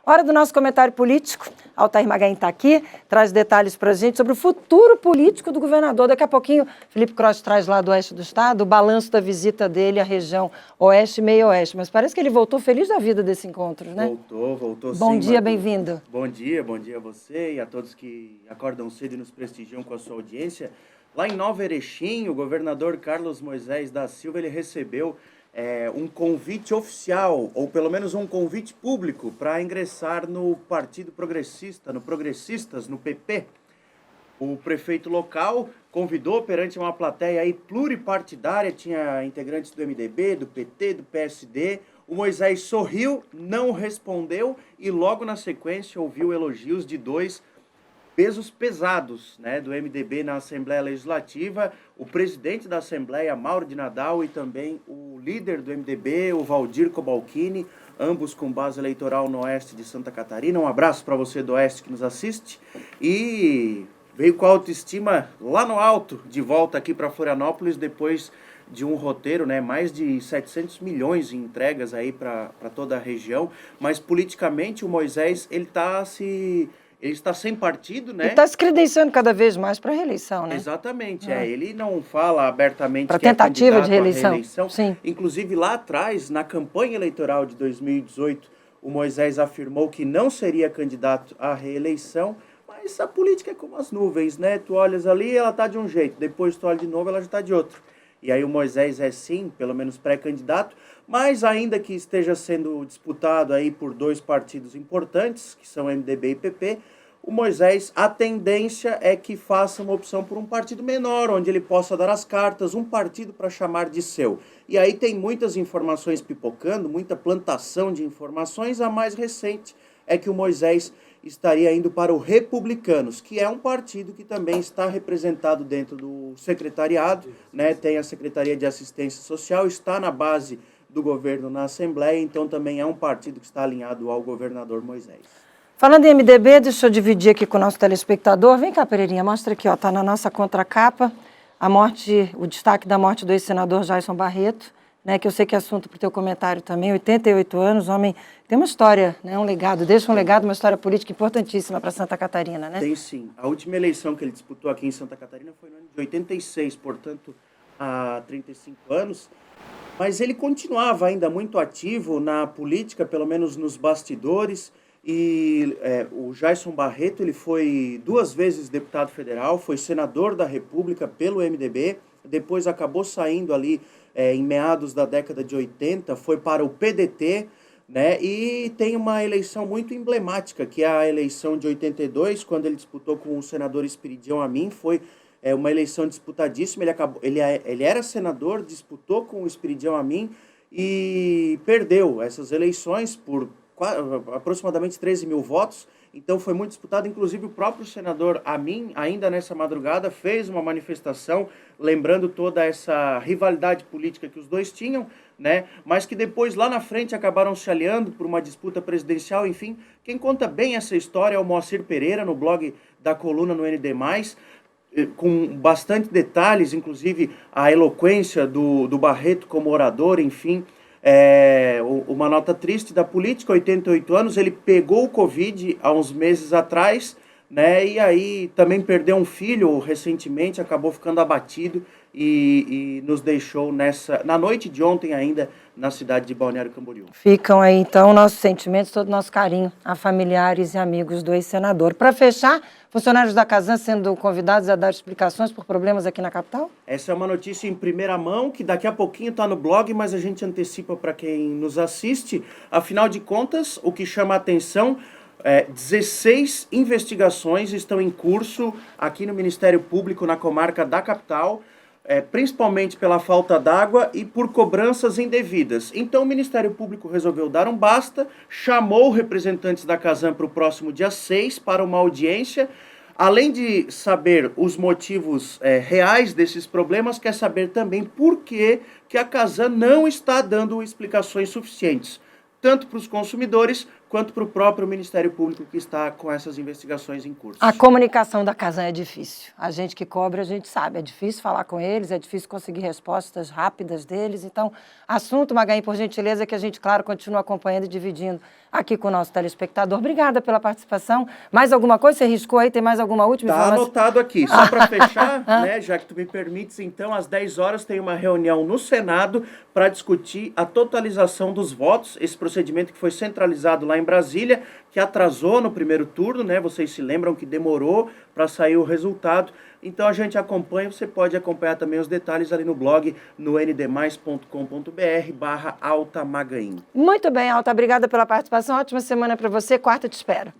Hora do nosso comentário político. Altair Magain está aqui, traz detalhes para a gente sobre o futuro político do governador. Daqui a pouquinho, Felipe Cross traz lá do oeste do estado o balanço da visita dele à região oeste e meio-oeste. Mas parece que ele voltou feliz da vida desse encontro, né? Voltou sim. Bom dia, bem-vindo. Bom dia a você e a todos que acordam cedo e nos prestigiam com a sua audiência. Lá em Nova Erechim, o governador Carlos Moisés da Silva, ele recebeu um convite oficial, ou pelo menos um convite público, para ingressar no Partido Progressista, no Progressistas, no PP. O prefeito local convidou perante uma plateia aí pluripartidária, tinha integrantes do MDB, do PT, do PSD. O Moisés sorriu, não respondeu e logo na sequência ouviu elogios de dois pesos pesados, né, do MDB na Assembleia Legislativa, o presidente da Assembleia, Mauro de Nadal, e também o líder do MDB, o Valdir Cobalcini, ambos com base eleitoral no oeste de Santa Catarina. Um abraço para você do oeste que nos assiste. E veio com a autoestima lá no alto, de volta aqui para Florianópolis, depois de um roteiro, né, mais de 700 milhões em entregas aí para toda a região. Mas politicamente o Moisés, ele está sem partido, né? E está se credenciando cada vez mais para a reeleição, né? Exatamente, ele não fala abertamente para que é tentativa candidato de reeleição. à reeleição. Sim. Inclusive, lá atrás, na campanha eleitoral de 2018, o Moisés afirmou que não seria candidato à reeleição, mas a política é como as nuvens, né? Tu olhas ali, ela está de um jeito, depois tu olha de novo, ela já está de outro. E aí o Moisés é sim, pelo menos pré-candidato, mas ainda que esteja sendo disputado aí por dois partidos importantes, que são MDB e PP, o Moisés, a tendência é que faça uma opção por um partido menor, onde ele possa dar as cartas, um partido para chamar de seu. E aí tem muitas informações pipocando, muita plantação de informações. A mais recente é que o Moisés estaria indo para o Republicanos, que é um partido que também está representado dentro do secretariado, né? Tem a Secretaria de Assistência Social, está na base do governo na Assembleia, então também é um partido que está alinhado ao governador Moisés. Falando em MDB, deixa eu dividir aqui com o nosso telespectador. Vem cá, Pereirinha, mostra aqui, ó, tá na nossa contracapa, o destaque da morte do ex-senador Jaison Barreto, né, que eu sei que é assunto para o teu comentário também, 88 anos, homem, tem uma história, né, um legado, deixa um legado, uma história política importantíssima para Santa Catarina, né? Tem sim. A última eleição que ele disputou aqui em Santa Catarina foi no ano de 86, portanto, há 35 anos, mas ele continuava ainda muito ativo na política, pelo menos nos bastidores. E o Jaison Barreto, ele foi 2 vezes deputado federal, foi senador da República pelo MDB, depois acabou saindo ali em meados da década de 80, foi para o PDT, né? E tem uma eleição muito emblemática, que é a eleição de 82, quando ele disputou com o senador Espiridião Amin, foi uma eleição disputadíssima. Ele era senador, disputou com o Espiridião Amin e perdeu essas eleições por aproximadamente 13 mil votos, então foi muito disputado. Inclusive o próprio senador Amin, ainda nessa madrugada, fez uma manifestação lembrando toda essa rivalidade política que os dois tinham, né? Mas que depois lá na frente acabaram se aliando por uma disputa presidencial. Enfim, quem conta bem essa história é o Moacir Pereira, no blog da Coluna no ND+, com bastante detalhes, inclusive a eloquência do Barreto como orador, enfim. Uma nota triste da política, 88 anos, ele pegou o Covid há uns meses atrás, né, e aí também perdeu um filho recentemente, acabou ficando abatido e nos deixou na noite de ontem ainda, na cidade de Balneário Camboriú. Ficam aí, então, nossos sentimentos, todo o nosso carinho a familiares e amigos do ex-senador. Para fechar, funcionários da Casan sendo convidados a dar explicações por problemas aqui na capital? Essa é uma notícia em primeira mão, que daqui a pouquinho está no blog, mas a gente antecipa para quem nos assiste. Afinal de contas, o que chama a atenção 16 investigações estão em curso aqui no Ministério Público, na comarca da capital, principalmente pela falta d'água e por cobranças indevidas. Então o Ministério Público resolveu dar um basta, chamou representantes da Casan para o próximo dia 6 para uma audiência. Além de saber os motivos reais desses problemas, quer saber também por que a Casan não está dando explicações suficientes, tanto para os consumidores quanto para o próprio Ministério Público que está com essas investigações em curso. A comunicação da Casan é difícil. A gente que cobre, a gente sabe. É difícil falar com eles, é difícil conseguir respostas rápidas deles. Então, assunto, Magaim, por gentileza, que a gente, claro, continua acompanhando e dividindo aqui com o nosso telespectador. Obrigada pela participação. Mais alguma coisa? Você riscou aí? Tem mais alguma última informação? Tá anotado aqui. Só para fechar, né, já que tu me permites, então, às 10 horas tem uma reunião no Senado para discutir a totalização dos votos, esse procedimento que foi centralizado lá em Brasília, que atrasou no primeiro turno, né? Vocês se lembram que demorou para sair o resultado. Então a gente acompanha, você pode acompanhar também os detalhes ali no blog, no ndmais.com.br/Alta Magaim. Muito bem, Alta, obrigada pela participação. Ótima semana para você. Quarta te espero.